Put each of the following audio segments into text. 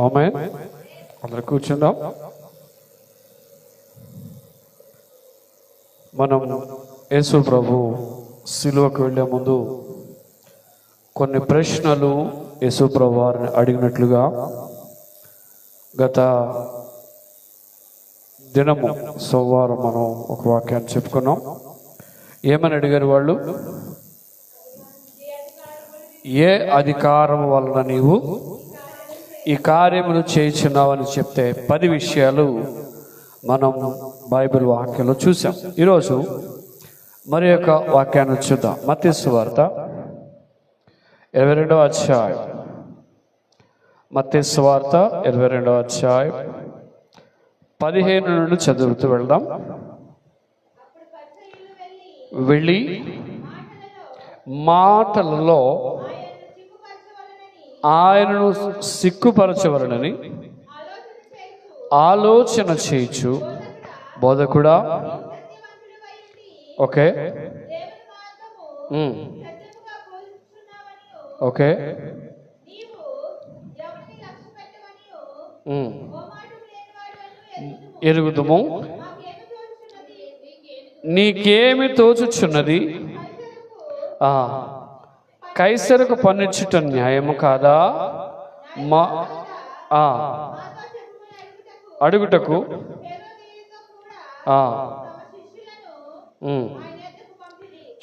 ఆమేన్. అందరూ కూర్చుందాం. మనం యేసు ప్రభు సిలువకు వెళ్ళే ముందు కొన్ని ప్రశ్నలు యేసు ప్రభు వారిని అడిగినట్లుగా గత దినము సోమవారం మనం ఒక వాక్యాన్ని చెప్పుకున్నాం. ఏమని అడిగారు వాళ్ళు? ఏ అధికారం వలన నీవు ఈ కార్యములు చేయుచున్నావని చెప్తే 10 విషయాలు మనం బైబిల్ వాక్యంలో చూసాం. ఈరోజు మరి యొక్క వాక్యాన్ని చూద్దాం. మత్తయి సువార్త 22వ అధ్యాయం. మత్తయి సువార్త 22వ అధ్యాయం 15 నుండి చదువుతూ వెళ్దాం. వెళ్ళి మాటలలో ఆయనను సిగ్గుపరచవలనని ఆలోచన చేయొచ్చు. బోధకుడా, ఓకే ఓకే ఎరుగుదుము, నీకేమి తోచుచున్నది? కైసరుకు పన్నిచ్చుట న్యాయము కాదా? మా అడుగుటకు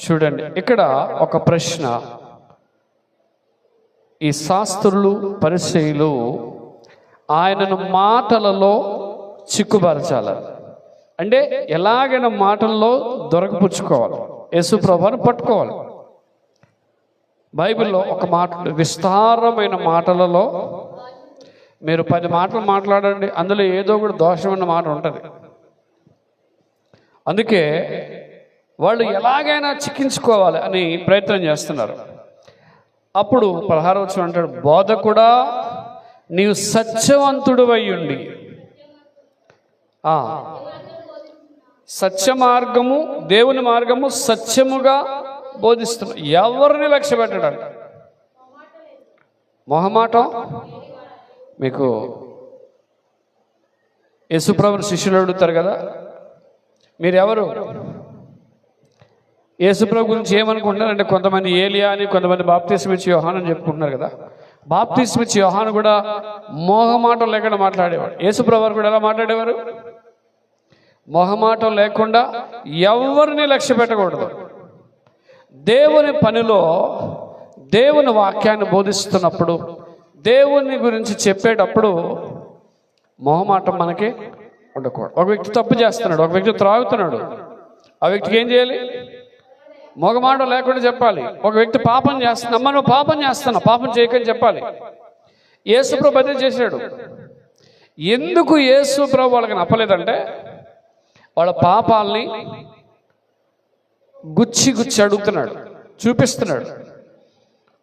చూడండి, ఇక్కడ ఒక ప్రశ్న. ఈ శాస్త్రులు పరిసయ్యులు ఆయనను మాటలలో చిక్కుపరచాలి. అంటే ఎలాగైనా మాటల్లో దొరకపుచ్చుకోవాలి, యేసు ప్రభువుని పట్టుకోవాలి. బైబిల్లో ఒక మాట, విస్తారమైన మాటలలో మీరు 10 మాటలు మాట్లాడండి, అందులో ఏదో కూడా దోషమైన మాట ఉంటుంది. అందుకే వాళ్ళు ఎలాగైనా చిక్కించుకోవాలి అని ప్రయత్నం చేస్తున్నారు. అప్పుడు 16వ వచనం అంటాడు, బోధకుడా నీవు సత్యవంతుడు అయ్యుండి సత్య మార్గము, దేవుని మార్గము సత్యముగా బోధిస్తున్నా. ఎవరిని లక్ష్య పెట్టడంట? మొహమాటం. మీకు యేసుప్రభుని శిష్యులు అడుగుతారు కదా, మీరెవరు? యేసుప్రభు గురించి ఏమనుకుంటున్నారు అంటే, కొంతమంది ఏలియా అని, కొంతమంది బాప్తిస్మ ఇచ్చే యోహాను అని చెప్పుకుంటున్నారు కదా. బాప్తిస్మ ఇచ్చే యోహాను కూడా మొహమాటం లేకుండా మాట్లాడేవాడు. యేసుప్రభు వారు కూడా ఎలా మాట్లాడేవారు? మొహమాటం లేకుండా. ఎవరిని లక్ష్య పెట్టకూడదు. దేవుని పనిలో దేవుని వాక్యాన్ని బోధిస్తున్నప్పుడు, దేవుని గురించి చెప్పేటప్పుడు మొహమాటం మనకి ఉండకూడదు. ఒక వ్యక్తి తప్పు చేస్తున్నాడు, ఒక వ్యక్తి త్రాగుతున్నాడు, ఆ వ్యక్తికి ఏం చేయాలి? మొహమాటం లేకుండా చెప్పాలి. ఒక వ్యక్తి పాపం చేస్తున్నా, అమ్మ నువ్వు పాపం చేస్తున్నా, పాపం చేయకని చెప్పాలి. యేసుప్రభు అదే చేశాడు. ఎందుకు యేసుప్రభు వాళ్ళకి నప్పలేదంటే, వాళ్ళ పాపాలని గుచ్చి గుచ్చి అడుగుతున్నాడు, చూపిస్తున్నాడు.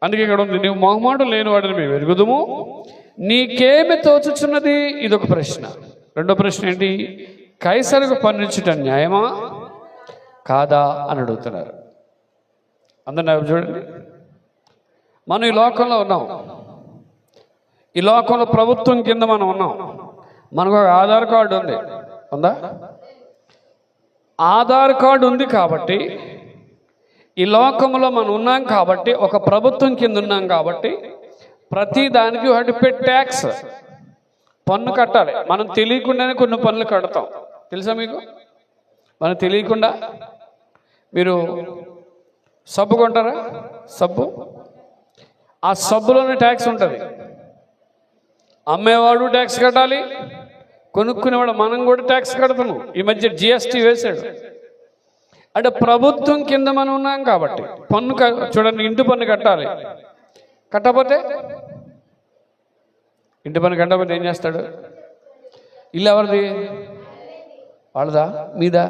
అందుకే ఇక్కడ ఉంది, నీవు మొహమాటం లేని వాడిని మేము ఎరుగుదుము, నీకేమి తోచుచున్నది? ఇదొక ప్రశ్న. రెండో ప్రశ్న ఏంటి? కైసరుకు పన్నిచ్చుట న్యాయమా కాదా అని అడుగుతున్నారు. అందరూ చూడండి, మనం ఈ లోకంలో ఉన్నాం. ఈ లోకంలో ప్రభుత్వం కింద మనం ఉన్నాం. మనకు ఒక ఆధార్ కార్డు ఉంది, ఉందా? ఆధార్ కార్డు ఉంది కాబట్టి ఈ లోకంలో మనం ఉన్నాం కాబట్టి, ఒక ప్రభుత్వం కింద ఉన్నాం కాబట్టి ప్రతి దానికి వాటి ట్యాక్స్, పన్ను కట్టాలి. మనం తెలియకుండానే కొన్ని పన్నులు కడతాం, తెలుసా మీకు? మనం తెలియకుండా మీరు సబ్బు కొంటారా? సబ్బు, ఆ సబ్బులోనే ట్యాక్స్ ఉంటుంది. అమ్మేవాడు ట్యాక్స్ కట్టాలి, కొనుక్కునేవాడు మనం కూడా ట్యాక్స్ కడతాము. ఈ మధ్య జిఎస్టీ వేశాడు. అంటే ప్రభుత్వం కింద మనం ఉన్నాం కాబట్టి పన్ను చూడండి, ఇంటి పన్ను కట్టాలి. కట్టకపోతే, ఇంటి పన్ను కట్టకపోతే ఏం చేస్తాడు? ఇల్లు ఎవరిది? వాళ్ళదా? మీదా?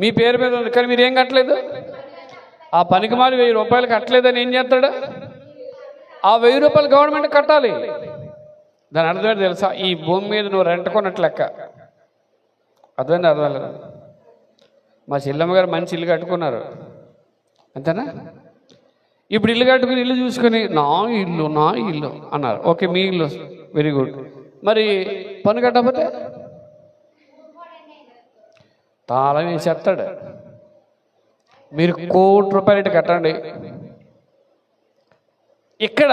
మీ పేరు మీద ఉంది కానీ మీరు ఏం కట్టలేదు. ఆ పనికి మాలి 1000 రూపాయలు కట్టలేదని ఏం చేస్తాడు? ఆ 1000 రూపాయలు గవర్నమెంట్ కట్టాలి. దాని అర్థం తెలుసా? ఈ భూమి మీద నువ్వు రెంట్ కొన్నట్టు లెక్క. అర్థమైంది? అర్థం లేదు. మా చెల్లమ్మ గారు మంచి ఇల్లు కట్టుకున్నారు, అంతేనా? ఇప్పుడు ఇల్లు కట్టుకుని ఇల్లు చూసుకొని నా ఇల్లు అన్నారు. ఓకే, మీ ఇల్లు వెరీ గుడ్. మరి పన్ను కట్టకపోతే తాళం వేసేస్తాడు. మీరు ₹1,00,00,000 కట్టండి. ఇక్కడ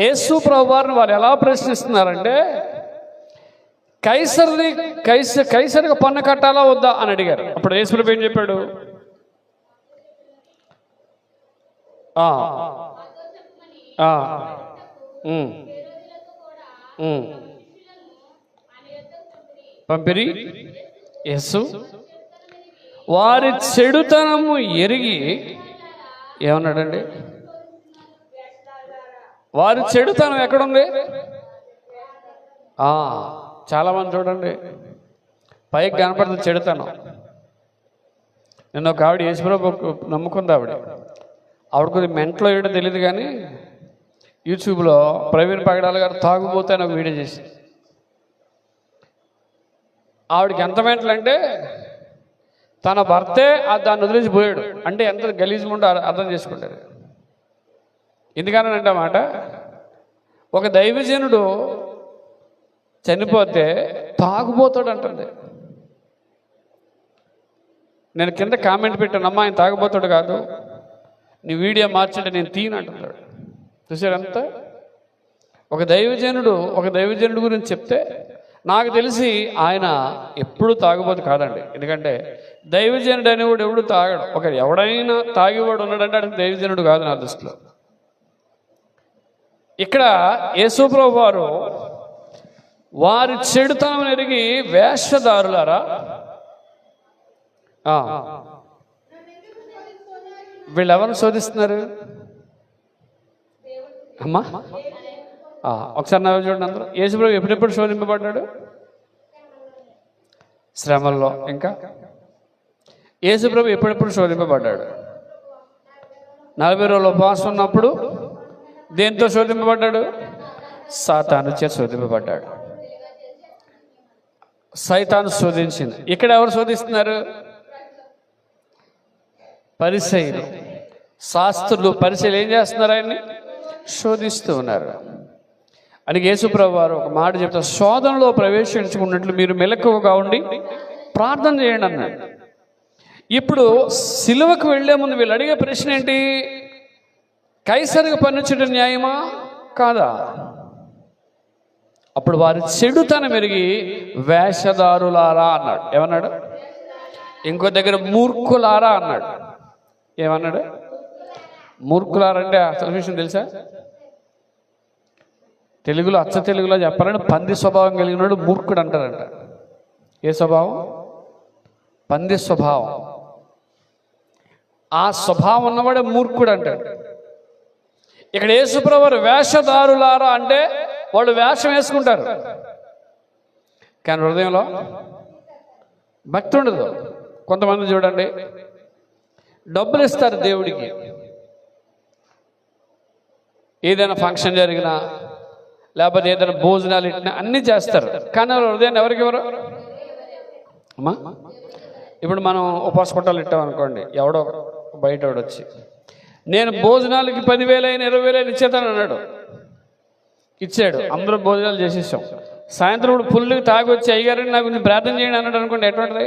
యేసు ప్రభువారిని వారు ఎలా ప్రశ్నిస్తున్నారంటే, కైసరికి పన్ను కట్టాలా వద్దా అని అడిగారు. అప్పుడు యేసు ప్రభు ఏం చెప్పాడు? పంపిరి. యేసు వారి చెడుతనము ఎరిగి ఏమన్నాడండి? వారి చెడుతనం ఎక్కడుంది? చాలామంది చూడండి, పైకి కనపడుతుంది చెడుతనం. నిన్న ఒక ఆవిడ యేసుప్రభు నమ్ముకుంది. ఆవిడ కొద్దిగా మెంట్లో ఏడో తెలియదు, కానీ యూట్యూబ్లో ప్రవీణ్ పగడాల గారు తాగుబోతే ఒక వీడియో చేసి, ఆవిడకి ఎంత మెంటలు అంటే తన భర్తే దాన్ని వదిలేసి పోయాడు అంటే ఎంత గలీజ్గా ఉంటో అర్థం చేసుకుంటారు. ఎందుకనంటే మాట, ఒక దైవజనుడు చనిపోతే తాగుబోతాడు అంటుంది. నేను కింద కామెంట్ పెట్టాను, అమ్మా ఆయన తాగుబోతాడు కాదు, నీ వీడియో మార్చండి నేను తీయను అంటున్నాడు. చూసారంతా? ఒక దైవజనుడు గురించి చెప్తే నాకు తెలిసి ఆయన ఎప్పుడు తాగుబోతు కాదండి. ఎందుకంటే దైవజనుడు అనేవాడు ఎవడు తాగడు. ఎవడైనా తాగేవాడు ఉన్నాడంటే అది దైవజనుడు కాదు నా దృష్టిలో. ఇక్కడ యేసు ప్రభువు వారు వారి చెడుతనం ఎరిగి వేషధారులారా, వీళ్ళు ఎవరిని శోధిస్తున్నారు అమ్మా? ఒకసారి నా చూడండి అందరూ. యేసు ప్రభు ఎప్పుడెప్పుడు శోధింపబడ్డాడు? శ్రమల్లో. ఇంకా యేసు ప్రభు ఎప్పుడెప్పుడు శోధింపబడ్డాడు? 40 రోజులు ఉపవాసం ఉన్నప్పుడు దేంతో శోధింపబడ్డాడు? సాతాను చేత శోధింపబడ్డాడు. సైతాను శోధించింది. ఇక్కడ ఎవరు శోధిస్తున్నారు? పరిసయ్యులు, శాస్త్రులు. పరిసయ్యులు ఏం చేస్తున్నారు? ఆయన్ని శోధిస్తూ ఉన్నారు. అని యేసు ప్రభువు వారు ఒక మాట చెప్తారు, శోధనలో ప్రవేశించుకున్నట్లు మీరు మెలకువగా ఉండి ప్రార్థన చేయండి అన్నాడు. ఇప్పుడు సిలువకు వెళ్లే ముందు వీళ్ళు అడిగే ప్రశ్న ఏంటి? కైసరికి పన్నుచడం న్యాయమా కాదా? అప్పుడు వారి చెడుతనం ఎరిగి వేషధారులారా అన్నాడు. ఏమన్నాడు? ఇంకో దగ్గర మూర్ఖులారా అన్నాడు. ఏమన్నాడు? మూర్ఖులారంటే అసలు విషయం తెలుసా? తెలుగులో, అచ్చ తెలుగులో చెప్పాలంటే పంది స్వభావం కలిగినాడు మూర్ఖుడు అంటారంట. ఏ స్వభావం? పంది స్వభావం. ఆ స్వభావం ఉన్నవాడే మూర్ఖుడు అంటాడు. ఇక్కడ యేసు ప్రభువు వేషధారులారా అంటే వాళ్ళు వేషం వేసుకుంటారు, కానీ హృదయంలో భక్తి ఉండదు. కొంతమంది చూడండి, డబ్బులు ఇస్తారు దేవుడికి, ఏదైనా ఫంక్షన్ జరిగినా లేకపోతే ఏదైనా భోజనాలు ఇట్టినా అన్నీ చేస్తారు, కానీ వాళ్ళు హృదయాన్ని ఎవరికి ఇవ్వరు అమ్మా. ఇప్పుడు మనం ఉపవాస కొట్టాలు ఇట్టామనుకోండి, ఎవడో బయట వచ్చి నేను భోజనాలకి 10,000 అయినా 20,000 అయినా ఇచ్చేతాను అన్నాడు. ఇచ్చాడు, అందరూ భోజనాలు చేసేసాం. సాయంత్రం ఇప్పుడు ఫుల్గా తాగి వచ్చి అయ్యారని నాకు కొంచెం ప్రార్థన చేయండి అన్నాడు అనుకోండి, ఎటువంటిది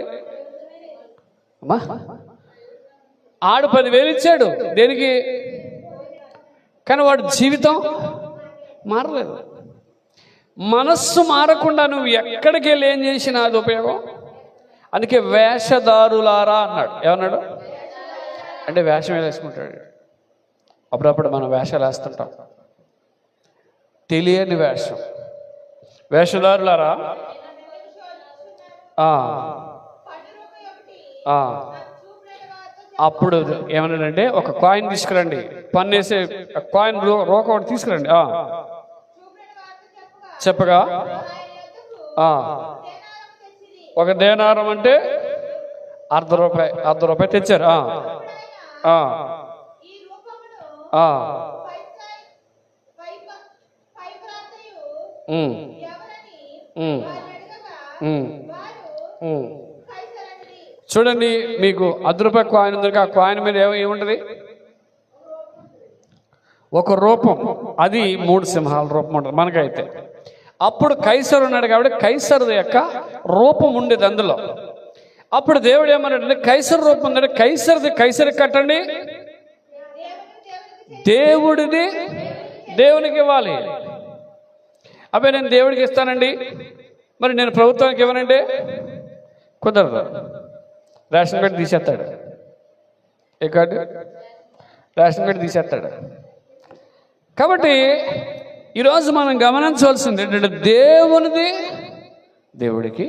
అమ్మా? ఆడు 10,000 ఇచ్చాడు దేనికి? కానీ వాడు జీవితం మారలేదు. మనస్సు మారకుండా నువ్వు ఎక్కడికి వెళ్ళి ఏం చేసినా అది ఉపయోగం. అందుకే వేషధారులారా అన్నాడు. ఏమన్నాడు అంటే వేషం వేసుకుంటాడు. అప్పుడప్పుడు మనం వేషాలు వేస్తుంటాం, తెలియని వేషం. వేషధారులారా, అప్పుడు ఏమన్నాడంటే ఒక కాయిన్ తీసుకురండి, పన్నేసే కాయిన్ రోక ఒకటి తీసుకురండి. చెప్పగా ఒక దేనారం అంటే ₹1 తెచ్చారు. చూడండి, మీకు ₹10 కాయిన్ ఉంది, ఆ కాయిన్ మీద ఏముంటుంది? ఒక రూపం, అది 3 సింహాల రూపం ఉంటుంది మనకైతే. అప్పుడు కైసరు ఉన్నాడు కాబట్టి కైసరు యొక్క రూపం ఉండేది అందులో. అప్పుడు దేవుడు ఏమన్నాడు, కైసరు రూపం ఉందంటే కైసరిది కైసరికి కట్టండి, దేవుడిది దేవునికి ఇవ్వాలి. అబ్బాయి నేను దేవుడికి ఇస్తానండి, మరి నేను ప్రభుత్వానికి ఇవ్వనండి, కుదరదు. రేషన్ కార్డు తీసేస్తాడు, ఏ కార్డు, రేషన్ కార్డు తీసేస్తాడు. కాబట్టి ఈరోజు మనం గమనించవలసింది ఏంటంటే దేవునిది దేవుడికి,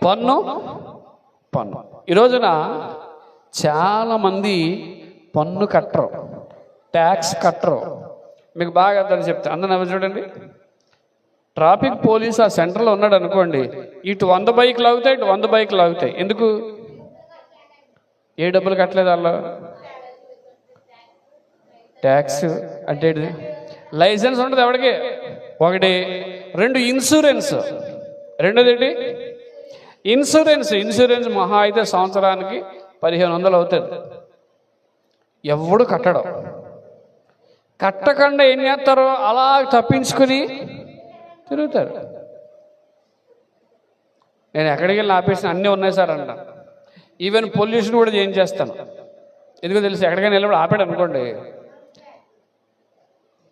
పన్ను పన్ను. ఈ రోజున చాలామంది పన్ను కట్టరు, ట్యాక్స్ కట్టరు. మీకు బాగా అర్థం చెప్తా, అందరూ చూడండి. ట్రాఫిక్ పోలీస్ ఆ సెంటర్లో ఉన్నాడు అనుకోండి, ఇటు 100 బైకులు ఆగుతాయి, ఇటు 100 బైకులు ఆగుతాయి. ఎందుకు? ఏ డబ్బులు కట్టలేదు వాళ్ళు. ట్యాక్స్ అంటే లైసెన్స్ ఉంటుంది ఎవరికి, ఒకటి. 2 ఇన్సూరెన్స్, రెండోది ఏంటి, ఇన్సూరెన్స్ మహా అయితే సంవత్సరానికి 1500 అవుతుంది. ఎవడు కట్టడం, కట్టకుండా ఏం చేస్తారో అలా తప్పించుకుని తిరుగుతారు. నేను ఎక్కడికి వెళ్ళి ఆపేసిన అన్నీ ఉన్నాయి సార్ అంట. ఈవెన్ పొల్యూషన్ కూడా ఏం చేస్తాను, ఎందుకో తెలుసు. ఎక్కడికైనా వెళ్ళినప్పుడు ఆపాడు అనుకోండి,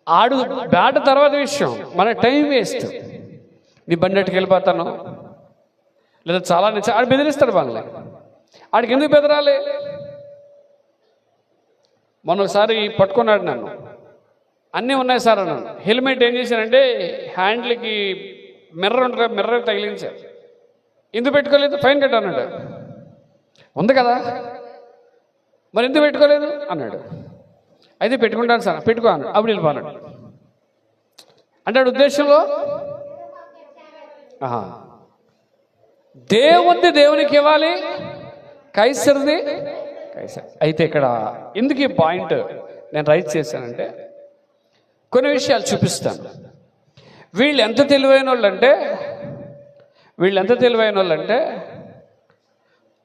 ఆడు బ్యాట్ తర్వాత విషయం, మన టైం వేస్ట్. నీ బండి ఎట్టుకు వెళ్ళిపోతాను, లేదా చాలా ఆడు బెదిరిస్తాడు వాళ్ళని. ఆడికి ఎందుకు బెదరాలి? మొన్నసారి పట్టుకున్నాడు నన్ను, అన్నీ ఉన్నాయి సార్ అన్నాను. హెల్మెట్ ఏం చేశానంటే హ్యాండ్లకి మిర్రర్ ఉంటుంది, మిర్రర్ తగిలించారు. ఎందుకు పెట్టుకోలేదు? ఫైన్ కట్టు అన్నాడు. ఉంది కదా మరి ఎందుకు పెట్టుకోలేదు అన్నాడు. అయితే పెట్టుకుంటాను సార్, పెట్టుకో అన్నాడు. అప్పుడు వెళ్ళిపోన్నాడు. అంటే ఆడు ఉద్దేశంలో దేవుడిది దేవునికి ఇవ్వాలి, కైసరిది కైసర్. అయితే ఇక్కడ ఎందుకు ఈ పాయింట్ నేను రైట్ చేశానంటే కొన్ని విషయాలు చూపిస్తాను. వీళ్ళు ఎంత తెలివైన వాళ్ళంటే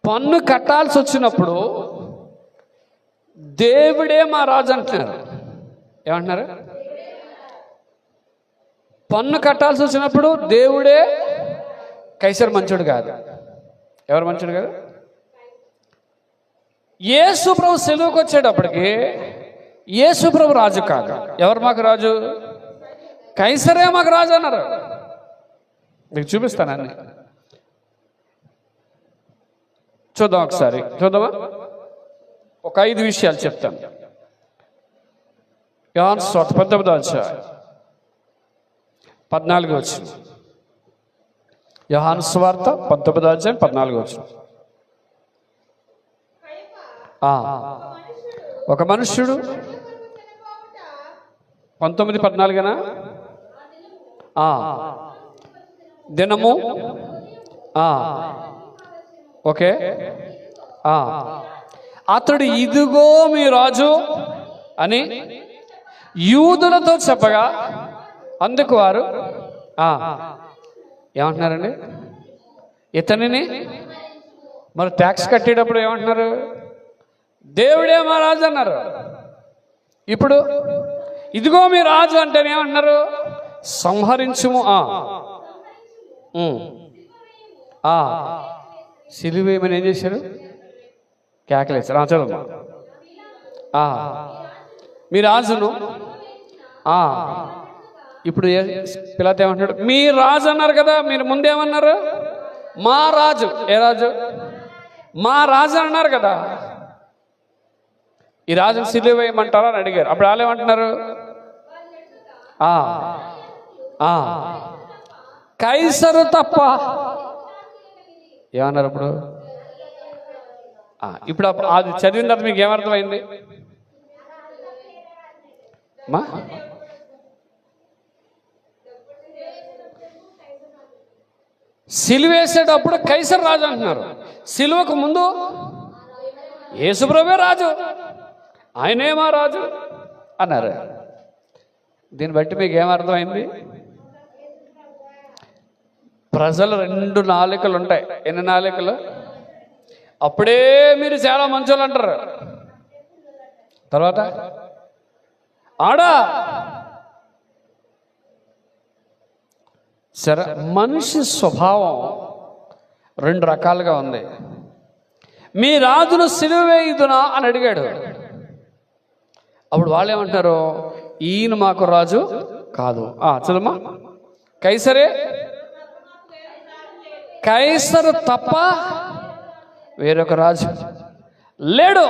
పన్ను కట్టాల్సి వచ్చినప్పుడు దేవుడే మా రాజు అంటున్నారు. ఏమంటున్నారు? పన్ను కట్టాల్సి వచ్చినప్పుడు దేవుడే. కైసర్ మంచోడు కాదు. ఎవరు మంచోడు కాదు? యేసు ప్రభు సెలవుకి వచ్చేటప్పటికి యేసు ప్రభు రాజు కాదు. ఎవరు మాకు రాజు? కైసరే మాకు రాజు అన్నారు. మీకు చూపిస్తాను అన్ని. చూద్దాం ఒకసారి, చూద్దామా? ఒక 5 విషయాలు చెప్తాను. యోహాను సువార్త 19వ అధ్యాయం 14వ వచనం. యోహాను సువార్త 19వ అధ్యాయం 14వ వచనం. ఒక మనుష్యుడు 19:14 దినము. ఓకే. అతడు ఇదిగో మీ రాజు అని యూదులతో చెప్పగా అందుకు వారు ఏమంటున్నారండి? ఇతనిని. మరి ట్యాక్స్ కట్టేటప్పుడు ఏమంటున్నారు? దేవుడే మా రాజు అన్నారు. ఇప్పుడు ఇదిగో మీ రాజు అంటే ఏమంటున్నారు? సంహరించుము. సిలువేమని ఏం చేశారు? కేకలేశారు. చదమ్మా. మీ రాజును. ఇప్పుడు పిల్లలు ఏమంటున్నాడు? మీ రాజు అన్నారు కదా, మీరు ముందేమన్నారు? మా రాజు. ఏ రాజు? మా రాజు అన్నారు కదా. ఈ రాజును సిలువేయమంటారా అని అడిగారు. అప్పుడు వాళ్ళు ఏమంటున్నారు? కైసరు తప్ప. ఏమన్నారు అప్పుడు? ఇప్పుడు అది చదివిన తర్వాత మీకు ఏమర్థమైంది? మా సిలువేసేటప్పుడు కైసరు రాజు అంటున్నారు. సిలువకు ముందు యేసుప్రభువే రాజు, ఆయనేమా రాజు అన్నారు. దీన్ని బట్టి మీకు ఏమర్థమైంది? ప్రజలు 2 నాలుకలు ఉంటాయి. ఎన్ని నాలుకలు? అప్పుడే మీరు చాలా మంచోళ్ళు అంటారు. తర్వాత ఆడా సరే, మనిషి స్వభావం రెండు రకాలుగా ఉంది. మీ రాజును సిలువ వేయుదునా అని అడిగాడు. అప్పుడు వాళ్ళు ఏమంటారు? ఈయన మాకు రాజు కాదు. చదమ్మా. కైసరు తప్ప వేరొక రాజు లేడు.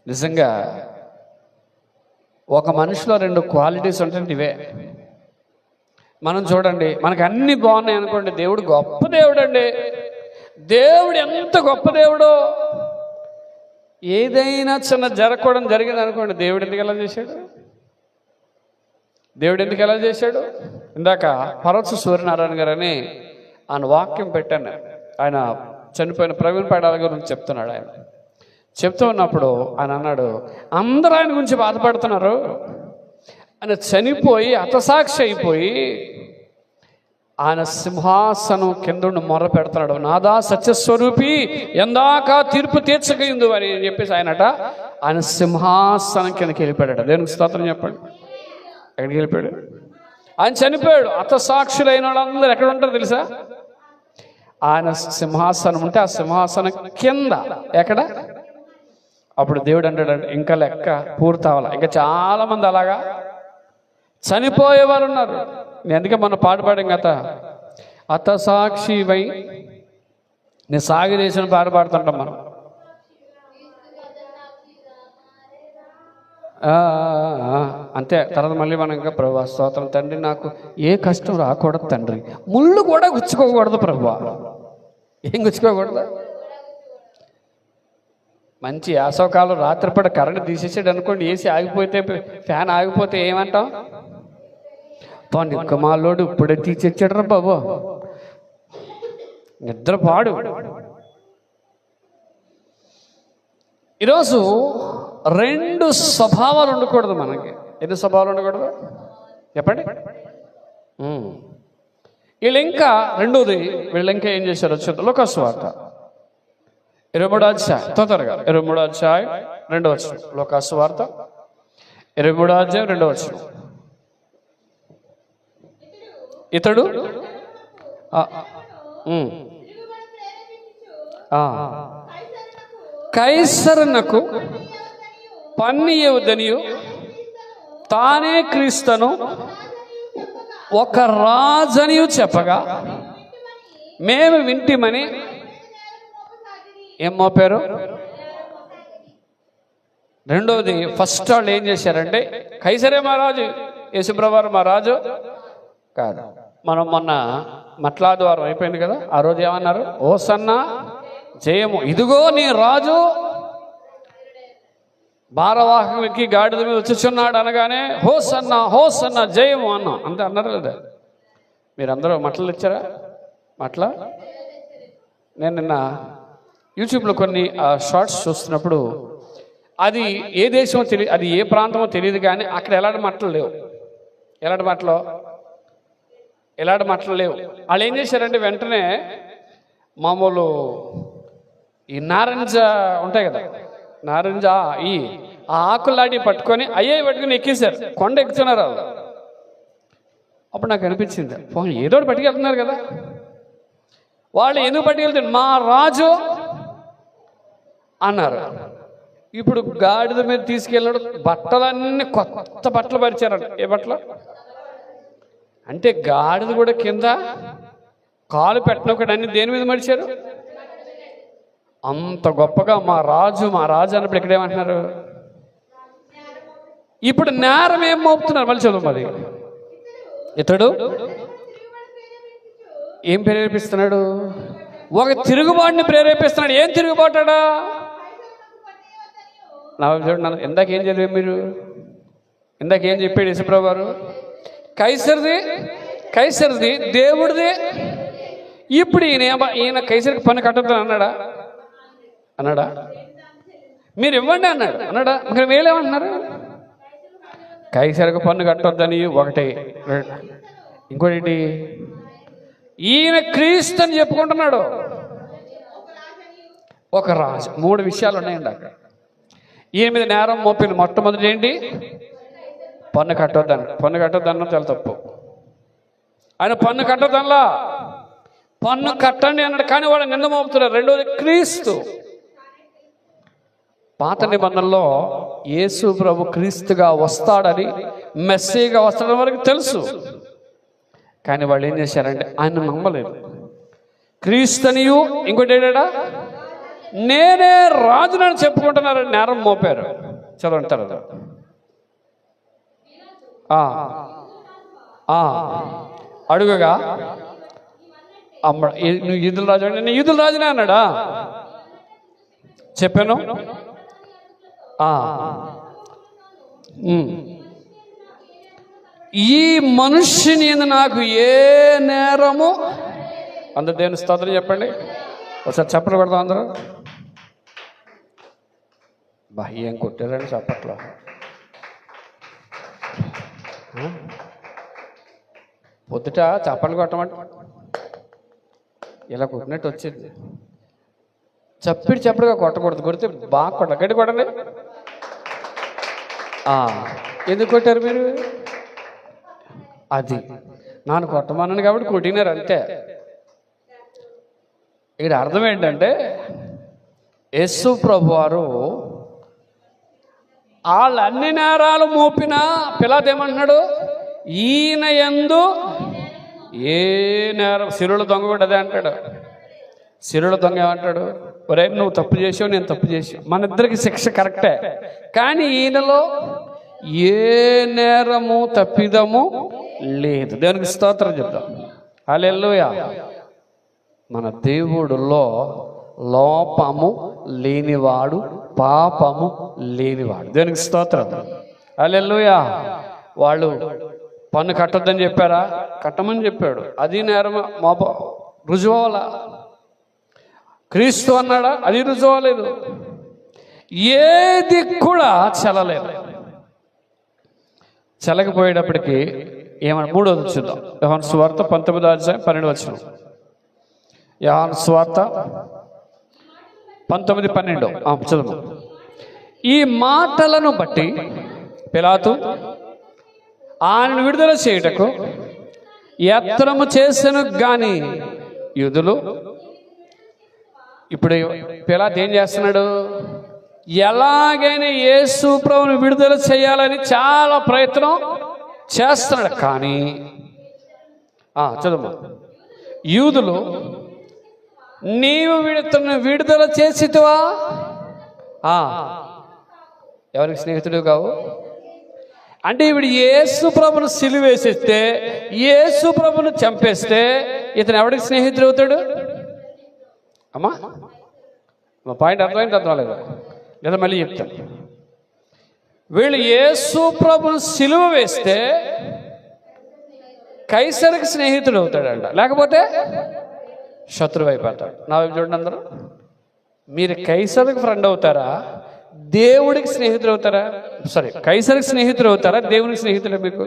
నిజంగా ఒక మనిషిలో రెండు క్వాలిటీస్ ఉంటాయి. ఇవే మనం చూడండి, మనకు అన్ని బాగున్నాయి అనుకోండి, దేవుడు గొప్ప దేవుడు అండి. దేవుడు ఎంత గొప్ప దేవుడో. ఏదైనా చిన్న జరగకూడదు జరిగింది అనుకోండి, దేవుడు ఎందుకు ఎలా చేశాడు? దేవుడు ఎందుకు ఎలా చేశాడు? ఇందాక పరవచ సూర్యనారాయణ గారు అని ఆయన వాక్యం పెట్టాను. ఆయన చనిపోయిన ప్రవీణ్ పడాల గురించి చెప్తున్నాడు. ఆయన చెప్తూ ఉన్నప్పుడు ఆయన అన్నాడు, అందరూ ఆయన గురించి బాధపడుతున్నారు. ఆయన చనిపోయి హతసాక్షి అయిపోయి ఆయన సింహాసనం కింద మొర్ర పెడుతున్నాడు. నాదా సత్యస్వరూపి ఎందాక తీర్పు తీర్చకయిందు అని చెప్పేసి ఆయన సింహాసనం కిందకి వెళ్ళిపోయాడు. దేనికి స్తోత్రం చెప్పండి. ఎక్కడికి వెళ్ళిపోయాడు? ఆయన చనిపోయాడు. హతసాక్షులైన వాళ్ళందరూ ఎక్కడ ఉంటారు తెలుసా? ఆయన సింహాసనం ఉంటే ఆ సింహాసనం కింద ఎక్కడ? అప్పుడు దేవుడు అంటాడు, ఇంకా లెక్క పూర్తి అవ్వాలి, ఇంకా చాలా మంది అలాగా చనిపోయేవారు ఉన్నారు. నేను అందుకే మన పాట పాడాం కదా, హతసాక్షివై నీ సాగి దేశం పాట పాడుతుంటాం మనం. అంతే. తర్వాత మళ్ళీ మనం ఇంకా ప్రభువా స్తోత్రం తండ్రి, నాకు ఏ కష్టం రాకూడదు తండ్రి, ముళ్ళు కూడా గుచ్చుకోకూడదు ప్రభువా. ఏం గుచ్చుకోకూడదు? మంచి వేసవకాలం రాత్రిపూట కరెంట్ తీసేసాడు అనుకోండి, ఏసీ ఆగిపోతే, ఫ్యాన్ ఆగిపోతే ఏమంటాం? నిక్కమాలోడు ఇప్పుడే తీసేచ్చాడు రా బాబు, నిద్రపాడు. ఈరోజు రెండు స్వభావాలు ఉండకూడదు మనకి. ఎన్ని స్వభావాలు ఉండకూడదు చెప్పండి. వీళ్ళు ఇంకా రెండోది, వీళ్ళు ఇంకా ఏం చేశారు? లోకాసు వార్త 23వ అధ్యాయం, తొందరగా 23వ అధ్యాయం 2వ వచనం. లోకాసు వార్త 23వ అధ్యాయం 2వ వచనం. ఇతడు కైసరునకు పన్నియవదనియు తానే క్రీస్తును ఒక రాజనియు చెప్పగా మేము వింటిమని ఏం మోపారు? రెండవది, ఫస్ట్ వాళ్ళు ఏం చేశారంటే, కైసరే మా రాజు, యేసుప్రభువారు మా రాజు కాదు. మనం మొన్న మట్లాద్వారం అయిపోయింది కదా, ఆ రోజు ఏమన్నారు? హోసన్నా జయము, ఇదిగో నీ రాజు భారవాహకులకి గాడిద మీద వచ్చుచున్నాడు అనగానే హోసన్నా హోసన్నా జయము అన్నాం. అంతే అన్నారు లేదా? మీరందరూ మట్టలు ఇచ్చారా? మట్ల నేను నిన్న యూట్యూబ్లో కొన్ని షార్ట్స్ చూస్తున్నప్పుడు, అది ఏ దేశమో తెలియదు, అది ఏ ప్రాంతమో తెలియదు, కానీ అక్కడ ఎలాంటి మట్టలు లేవు. ఎలాంటి మట్టలు లేవు. వాళ్ళు ఏం చేశారంటే, వెంటనే మామూలు ఈ నారింజ ఉంటాయి కదా, నారింజ ఆ ఆకులాంటి పట్టుకొని పట్టుకొని ఎక్కేశారు, కొండ ఎక్కుతున్నారు వాళ్ళు. అప్పుడు నాకు అనిపించింది, ఏదో ఒకటి పట్టుకెళ్తున్నారు కదా, వాళ్ళు ఎందుకు పట్టుకెళ్తారు? మా రాజు అన్నారు. ఇప్పుడు గాడిద మీద తీసుకెళ్ళాడు, బట్టలన్నీ కొత్త బట్టలు పరిచారంట. ఏ బట్టలు అంటే గాడిద కూడా కింద కాలు పెట్టినప్పుడు అన్ని దేని మీద మడిచారు? అంత గొప్పగా మా రాజు అన్నప్పుడు ఇక్కడ ఏమంటున్నారు? ఇప్పుడు నేరం ఏం మోపుతున్నారు? మళ్ళీ చదువు. మరి ఇతడు ఏం ప్రేరేపిస్తున్నాడు? ఒక తిరుగుబాటుని ప్రేరేపిస్తున్నాడు. ఏం తిరుగుబాటాడా? చూడండి, ఇందాకేం చదివే మీరు? ఇందాకేం చెప్పాడు యేసుప్రభువు వారు? కైసరిది దేవుడిది. ఇప్పుడు ఈయన కైసరికి పన్ను కట్టొద్దని అన్నాడా? మీరు ఇవ్వండి అన్నాడా? మరి వీళ్ళేమన్నారు? కైసరికి పన్ను కట్టొద్దని ఒకటి. ఇంకోటి, ఈయన క్రీస్తు అని చెప్పుకుంటున్నాడు, ఒక రాజు. 3 విషయాలు ఉన్నాయండి అక్కడ. ఈయన మీద నేరం మోపిన మొట్టమొదటి ఏంటి? పన్ను కట్టొద్దన్న చాలా తప్పు. ఆయన పన్ను కట్టొద్దల్లా, పన్ను కట్టండి అన్నాడు. కానీ వాడు నింద మోపుతున్నారు. రెండోది క్రీస్తు. పాత నిబంధనలో యేసు ప్రభు క్రీస్తుగా వస్తాడని, మెస్సీగా వస్తాడని వరకు తెలుసు. కానీ వాళ్ళు ఏం చేశారంటే ఆయన నమ్మలేదు. క్రీస్తునియు ఇంకోటి ఏంటా, నేనే రాజునని చెప్పుకుంటున్నారని నేరం మోపారు. చదవంటారు అది. అడుగగా నువ్వు యూదుల రాజు అంటే నేను యూదుల రాజునే అన్నాడా? చెప్పాను. ఈ మనుష్యుని నాకు ఏ నేరము అందరు దేవుని స్తోత్రం చెప్పండి. ఒకసారి చప్పట్లు కొడతాం అందరూ. ఏం కొట్టారండి చప్పట్లో. పొద్దుట చప్పట్లు కొట్టమంటే ఇలా కొట్టినట్టు వచ్చింది. చప్పటిగా కొట్టకూడదు, కొడితే బాగా కొట్టాలి. గట్టి కొట్టండి. ఎందుకు కొట్టారు మీరు? అది నాన్న కొట్టమన్నాను కాబట్టి కొట్టినారు అంతే. ఇక్కడ అర్థం ఏంటంటే యేసు ప్రభు వారు వాళ్ళు అన్ని నేరాలు మోపినా పిలాతు ఏమంటున్నాడు? ఈయన యందు ఏ నేరం, సిరుల దొంగ కూడా అదే అంటాడు. సిరుల దొంగ ఏమంటాడు? ఒరే నువ్వు తప్పు చేసావు, నేను తప్పు చేసావు, మన ఇద్దరికి శిక్ష కరెక్టే, కానీ ఈయనలో ఏ నేరము తప్పిదము లేదు. దేవునికి స్తోత్రం చెప్తాం. హల్లెలూయా. మన దేవుడులో లోపము లేనివాడు, పాపము లేనివాడు. దేవునికి స్తోత్రం. హల్లెలూయా. వాళ్ళు పన్ను కట్టొద్దని చెప్పారా? కట్టమని చెప్పాడు. అది నేరం రుజువల. క్రీస్తు అన్నాడా? అది రుజువలేదు. ఏది కూడా చెల్లలేదు. చెల్లకపోయేటప్పటికి ఏమన్నా మూడోది చూద్దాం. యోహాను సువార్త 19:12. యోహాను సువార్త 19:12 చదువు. ఈ మాటలను బట్టి పిలాతు ఆయనను విడుదల చేయుటకు యత్నము చేసెను గాని యూదులు. ఇప్పుడు పిలాతు ఏం చేస్తున్నాడు? ఎలాగైనా యేసు ప్రభువును విడుదల చేయాలని చాలా ప్రయత్నం చేస్తున్నాడు. కానీ చదువు. యూదులు నీవు విడుదల చేసితివా? ఎవరికి స్నేహితుడు కావు అంటే ఇప్పుడు యేసు ప్రభును సిలువేసేస్తే, యేసు ప్రభును చంపేస్తే ఇతను ఎవరికి స్నేహితుడు అవుతాడు? అమ్మా మా పాయింట్ అర్థమైంది, అర్థం లేదా? లేదా మళ్ళీ చెప్తాను. వీళ్ళు యేసు ప్రభును సిలువ వేస్తే కైసరికి స్నేహితుడు అవుతాడంట, లేకపోతే శత్రువు అయిపోతాడు. నా వైపు చూడండి అందరూ. మీరు కైసరికి ఫ్రెండ్ అవుతారా, దేవుడికి స్నేహితులు అవుతారా? సారీ, కైసరికి స్నేహితులు అవుతారా, దేవునికి స్నేహితులే మీకు?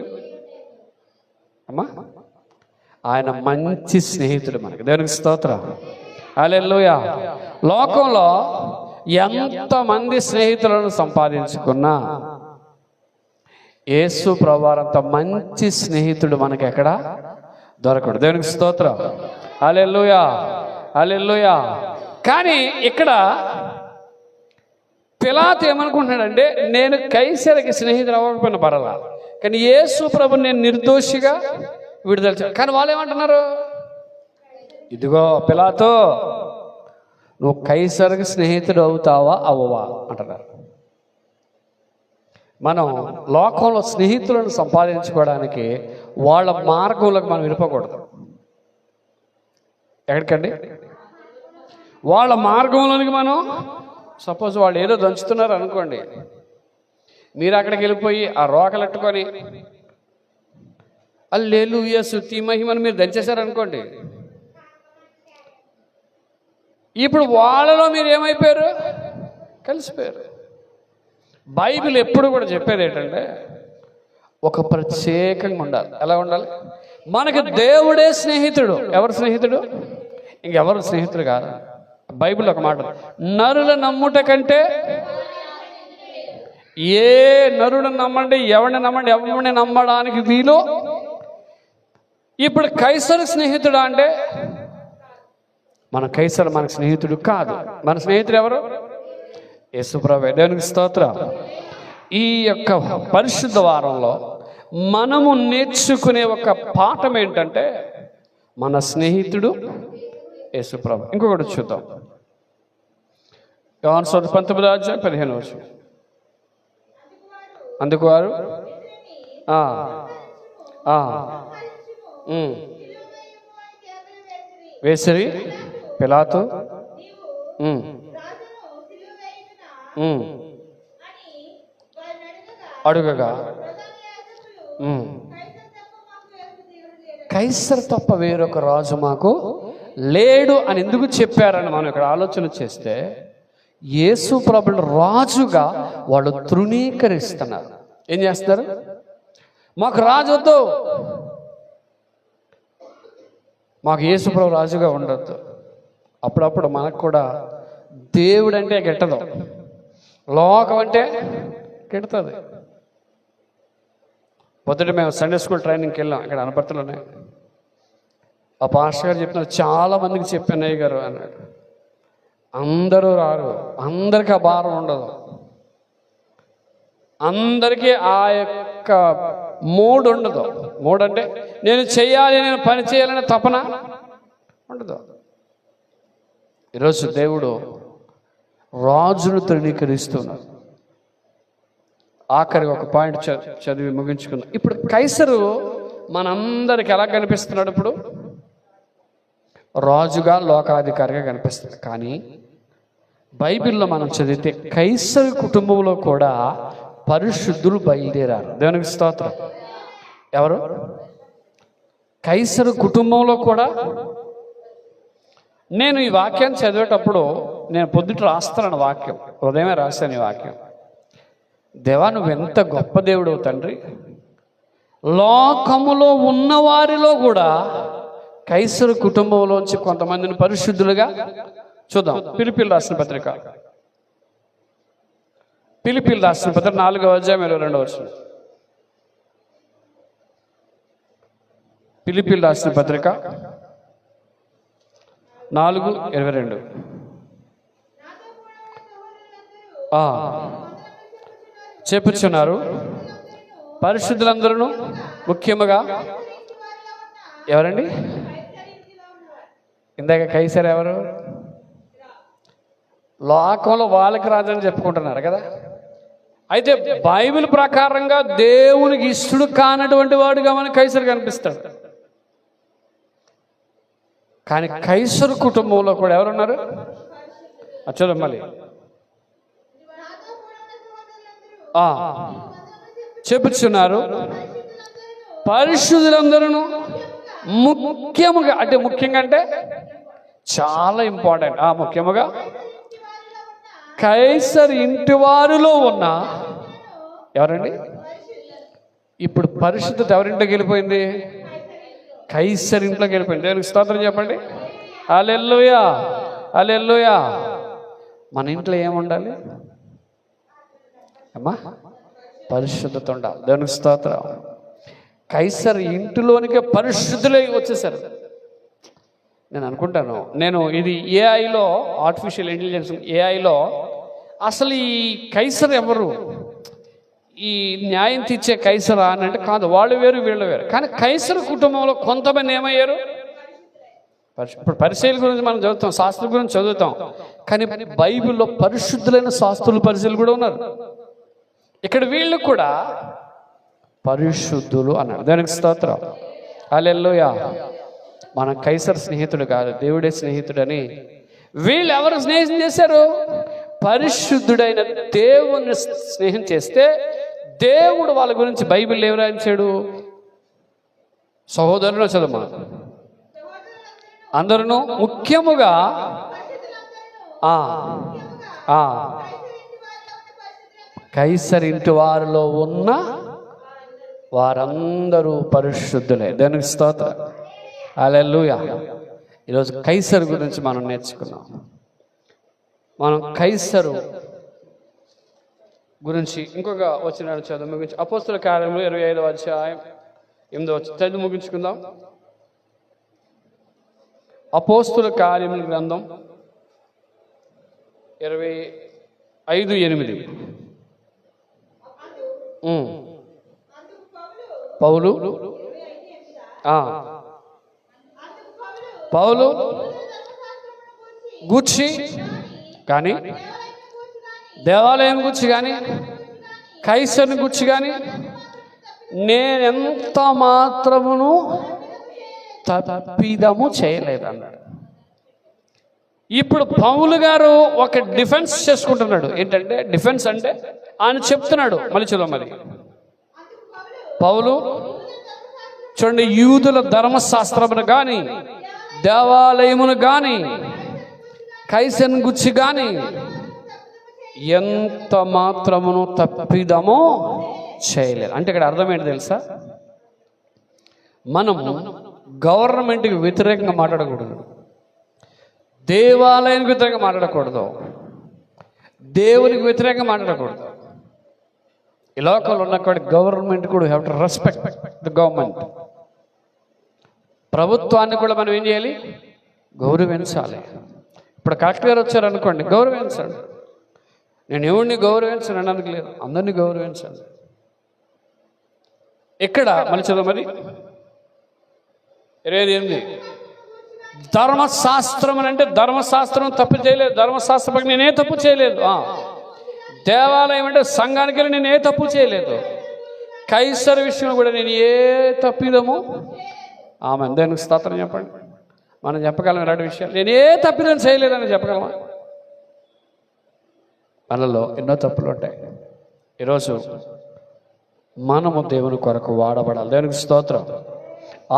అమ్మా ఆయన మంచి స్నేహితుడు మనకి. దేవునికి స్తోత్రం. హల్లెలూయా. లోకంలో ఎంతమంది స్నేహితులను సంపాదించుకున్నా యేసు ప్రభువారంత మంచి స్నేహితుడు మనకి ఎక్కడ దొరకడు. దేవునికి స్తోత్రం. హల్లెలూయా, హల్లెలూయా. కానీ ఇక్కడ పిలాతు ఏమనుకుంటున్నాడంటే, నేను కైసరికి స్నేహితుడు అవ్వకపోయినా పర్వాలా, కానీ యేసు ప్రభుని నేను నిర్దోషిగా విడుదల చేయాలి. కానీ వాళ్ళు ఏమంటున్నారు? ఇదిగో పిలాతు, నువ్వు కైసరికి స్నేహితుడు అవుతావా అవ్వవా అంటున్నారు. మనం లోకంలో స్నేహితులను సంపాదించుకోవడానికి వాళ్ళ మార్గంలోకి మనం విడిపోకూడదు. ఎక్కడికండి? వాళ్ళ మార్గంలోనికి మనం, సపోజ్ వాళ్ళు ఏదో దంచుతున్నారు అనుకోండి, మీరు అక్కడికి వెళ్ళిపోయి ఆ రోకలెట్టుకొని హల్లెలూయా స్తుతి మహిమను మీరు దంచేశారనుకోండి, ఇప్పుడు వాళ్ళలో మీరు ఏమైపోయారు? కలిసిపోయారు. బైబిల్ ఎప్పుడు కూడా చెప్పేది ఏంటంటే ఒక ప్రత్యేకంగా ఉండాలి. ఎలా ఉండాలి? మనకి దేవుడే స్నేహితుడు. ఎవరు స్నేహితుడు? ఇంకెవరు స్నేహితుడు కాదు. బైబిల్ ఒక మాట, నరుల నమ్ముట కంటే ఏ నరుడు నమ్మండి, ఎవరిని నమ్మండి, ఎవరిని నమ్మడానికి వీలు. ఇప్పుడు కైసరు స్నేహితుడా అంటే మన కైసరు మనకు స్నేహితుడు కాదు. మన స్నేహితుడు ఎవరు? యేసుప్రభు. దేవునికి స్తోత్రం. ఈ యొక్క పరిశుద్ధ వారంలో మనము నేర్చుకునే ఒక పాఠం ఏంటంటే మన స్నేహితుడు యేసుప్రభు. ఇంకొకటి చూద్దాం. యోహాను సువార్త 19:15. అందుకు వారు వేసిరి. పిలాతు అడుగగా కైసర్ తప్ప వేరొక రాజు మాకు లేడు అని ఎందుకు చెప్పారని మనం ఇక్కడ ఆలోచన చేస్తే, యేసు ప్రభువును రాజుగా వాళ్ళు తృణీకరిస్తున్నారు. ఏం చేస్తున్నారు? మాకు రాజు వద్దు, మాకు యేసు ప్రభు రాజుగా ఉండొద్దు. అప్పుడప్పుడు మనకు కూడా దేవుడు అంటే గిట్టదు, లోకం అంటే గిడుతుంది. పొద్దుట మేము సండే స్కూల్ ట్రైనింగ్కి వెళ్ళాం, ఇక్కడ అనపర్తిలోనే. ఆ పాస్టర్ గారు చెప్పినారు, చాలా మందికి చెప్పాను అయ్య గారు అన్నాడు. అందరూ రారు, అందరికీ ఆ భారం ఉండదు, అందరికీ ఆ యొక్క మూడ్ ఉండదు. మూడ్ అంటే నేను చెయ్యాలి, నేను పని చేయాలని తపన ఉండదు. ఈరోజు దేవుడు రాజును తృణీకరిస్తున్నారు. ఆఖరి ఒక పాయింట్ చదివి ముగించుకుందాం. ఇప్పుడు కైసరు మనందరికి ఎలా కనిపిస్తున్నాడు? ఇప్పుడు రాజుగా, లోకాధికారిగా కనిపిస్తుంది. కానీ బైబిల్లో మనం చదివితే కైసరు కుటుంబంలో కూడా పరిశుద్ధులు బయలుదేరారు. దేవునికి స్తోత్రం. ఎవరు? కైసరు కుటుంబంలో కూడా. నేను ఈ వాక్యాన్ని చదివేటప్పుడు నేను పొద్దుట రాస్తున్నాను వాక్యం, ఉదయమే రాశాను ఈ వాక్యం. దేవా, నువ్వు ఎంత గొప్ప దేవుడవు తండ్రి. లోకములో ఉన్నవారిలో కూడా కైసరు కుటుంబంలోంచి కొంతమందిని పరిశుద్ధులుగా చూద్దాం. ఫిలిప్పీయులకు రాసిన పత్రిక 4:22. ఫిలిప్పీయులకు రాసిన పత్రిక 4:22. చెప్పుచున్నారు, పరిశుద్ధులందరూ ముఖ్యముగా. ఎవరండి? ఇందాక కైసర్ ఎవరు? లోకంలో వాళ్ళకి రాజని చెప్పుకుంటున్నారు కదా. అయితే బైబిల్ ప్రకారంగా దేవునికి ఇష్టడు కానటువంటి వాడుగా మన కైసరు కనిపిస్తాడు. కానీ కైసరు కుటుంబంలో కూడా ఎవరున్నారు? చూద్దాం మళ్ళీ. చెప్పుచున్నారు, పరిశుద్ధులందరూ ముఖ్యముగా. అంటే ముఖ్యంగా అంటే చాలా ఇంపార్టెంట్. ముఖ్యముగా కైసర్ ఇంటి వారిలో ఉన్న ఎవరండి? ఇప్పుడు పరిశుద్ధత ఎవరింట్లోకి వెళ్ళిపోయింది? కైసర్ ఇంట్లోకి వెళ్ళిపోయింది. దేవునికి స్తోత్రం చెప్పండి. హల్లెలూయా, హల్లెలూయా. మన ఇంట్లో ఏముండాలి అమ్మా? పరిశుద్ధత ఉండాలి. దేవునికి స్తోత్రం. కైసర్ ఇంటిలోనికే పరిశుద్ధులై వచ్చేసారు. నేను అనుకుంటాను, నేను ఇది ఏఐలో, ఆర్టిఫిషియల్ ఇంటెలిజెన్స్ ఏఐలో, అసలు ఈ కైసర్ ఎవరు? ఈ న్యాయం తీర్చే కైసరా అని అంటే కాదు, వాళ్ళు వేరు వీళ్ళు వేరు. కానీ కైసర్ కుటుంబంలో కొంతమంది ఏమయ్యారు? ఇప్పుడు పరిశీలి గురించి మనం చదువుతాం, శాస్త్రుల గురించి చదువుతాం. కానీ బైబిల్లో పరిశుద్ధులైన శాస్త్రులు, పరిశీలు కూడా ఉన్నారు. ఇక్కడ వీళ్ళు కూడా పరిశుద్ధులు అన్నారు. దానికి స్తోత్రం. హల్లెలూయా. మన కైసర్ స్నేహితుడు కాదు, దేవుడే స్నేహితుడని వీళ్ళు ఎవరు స్నేహం చేశారు? పరిశుద్ధుడైన దేవుని స్నేహం చేస్తే దేవుడు వాళ్ళ గురించి బైబిల్ ఏం రాయించాడు? సహోదరులు చదువు, అందరూ ముఖ్యముగా కైసర్ ఇంటి వారిలో ఉన్న వారందరూ పరిశుద్ధులే. దానికి స్తోత్రం. హల్లెలూయా. ఈరోజు కైసర్ గురించి మనం నేర్చుకున్నాం. మనం కైసరు గురించి ఇంకొక వచ్చిన చదువు ముగించి అపోస్తుల కార్యములు 25వ అధ్యాయం 8వ వచనం చదువు ముగించుకుందాం. అపోస్తుల కార్యముల గ్రంథం 25:8. పౌలు గూర్చి కానీ, దేవాలయం గురించి కానీ, కైసరుని గురించి కానీ నేనెంత మాత్రమును తప్పిదము చేయలేదన్నాడు. ఇప్పుడు పౌలు గారు ఒక డిఫెన్స్ చేసుకుంటున్నాడు. ఏంటంటే డిఫెన్స్ అంటే ఆయన చెప్తున్నాడు. మళ్ళీ చదువు. మరి పౌలు చూడండి, యూదుల ధర్మశాస్త్రమును కానీ, దేవాలయమును కానీ, కైసరుని గురించి కానీ ఎంత మాత్రమును తప్పిదమో చేయలేదు. అంటే ఇక్కడ అర్థం ఏంటి తెలుసా? మనం గవర్నమెంట్కి వ్యతిరేకంగా మాట్లాడకూడదు, దేవాలయానికి వ్యతిరేకంగా మాట్లాడకూడదు, దేవునికి వ్యతిరేకంగా మాట్లాడకూడదు. ఈ లోకంలో ఉన్న గవర్నమెంట్ కూడా have to respect the government. ప్రభుత్వాన్ని కూడా మనం ఏం చేయాలి? గౌరవించాలి. ఇప్పుడు కలెక్టర్ గారు వచ్చారనుకోండి, గౌరవించండి. నేను ఎవరిని గౌరవించను అనడానికి లేదు, అందరినీ గౌరవించండి. ఇక్కడ మళ్ళీ చదువు. మరి 28 ధర్మశాస్త్రం అని అంటే ధర్మశాస్త్రం తప్పు చేయలేదు. ధర్మశాస్త్రం నేనే తప్పు చేయలేదు. దేవాలయం అంటే సంఘానికి వెళ్ళి నేను ఏ తప్పు చేయలేదు. కైసర్ విషయంలో కూడా నేను ఏ తప్పిదము ఆమె దేనికి స్తోత్రం చెప్పండి. మనం చెప్పగలం ఇలాంటి విషయాలు. నేను ఏ తప్పిదం చేయలేదని చెప్పగలమా? మనలో ఎన్నో తప్పులు ఉంటాయి. ఈరోజు మనము దేవుని కొరకు వాడబడాలి. దేవునికి స్తోత్రం.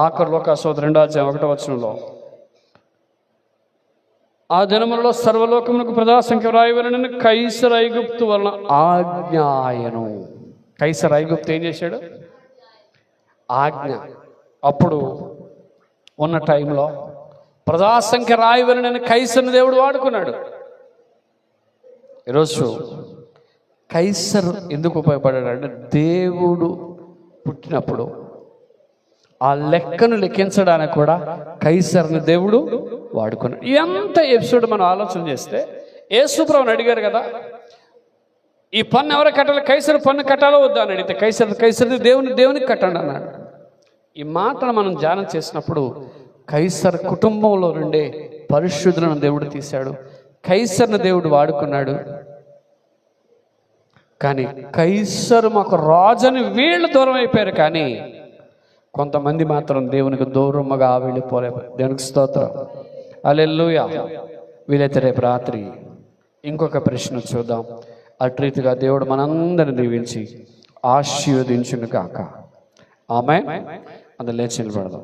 ఆఖరు లోకాసోదరు 2వ అధ్యాయం 1వ వచనంలో, ఆ దినములలో సర్వలోకమునకు ప్రజాసంఖ్య వ్రాయవలెనని కైసరు ఐగుప్తు వలన ఆజ్ఞాయను. కైసరు ఐగుప్తు ఏం చేశాడు? ఆజ్ఞ. అప్పుడు ఉన్న టైంలో ప్రజాసంఖ్య రాయవలెనని కైసరుని దేవుడు వాడుకున్నాడు. ఈరోజు కైసరు ఎందుకు ఉపయోగపడ్డాడు అంటే, దేవుడు పుట్టినప్పుడు ఆ లెక్కను లెక్కించడానికి కూడా కైసరుని దేవుడు వాడుకున్నాడు. ఎంత ఎపిసోడ్ మనం ఆలోచన చేస్తే, యేసుప్రభుని అడిగారు కదా, ఈ పన్ను ఎవరు కట్టాలి? కైసరు పన్ను కట్టాలో వద్దా అని అడిగితే కైసరు దేవునికి కట్టండి అన్నాడు. ఈ మాటను మనం ధ్యానం చేసినప్పుడు కైసర్ కుటుంబంలో నుండే పరిశుద్ధులను దేవుడు తీశాడు, కైసర్ని దేవుడు వాడుకున్నాడు. కానీ కైసరు మాకు రాజుని వీళ్ళు దూరం అయిపోయారు, కానీ కొంతమంది మాత్రం దేవునికి దూరముగా వెళ్ళిపోలేదు. దేవునికి స్తోత్రం. హల్లెలూయా. వీలైతే రేపు రాత్రి ఇంకొక ప్రశ్న చూద్దాం. అటు రీతిగా దేవుడు మనందరిని దీవించి ఆశీర్వదించును గాక. ఆమేన్. అందరూ లేచి నిలబడదాం.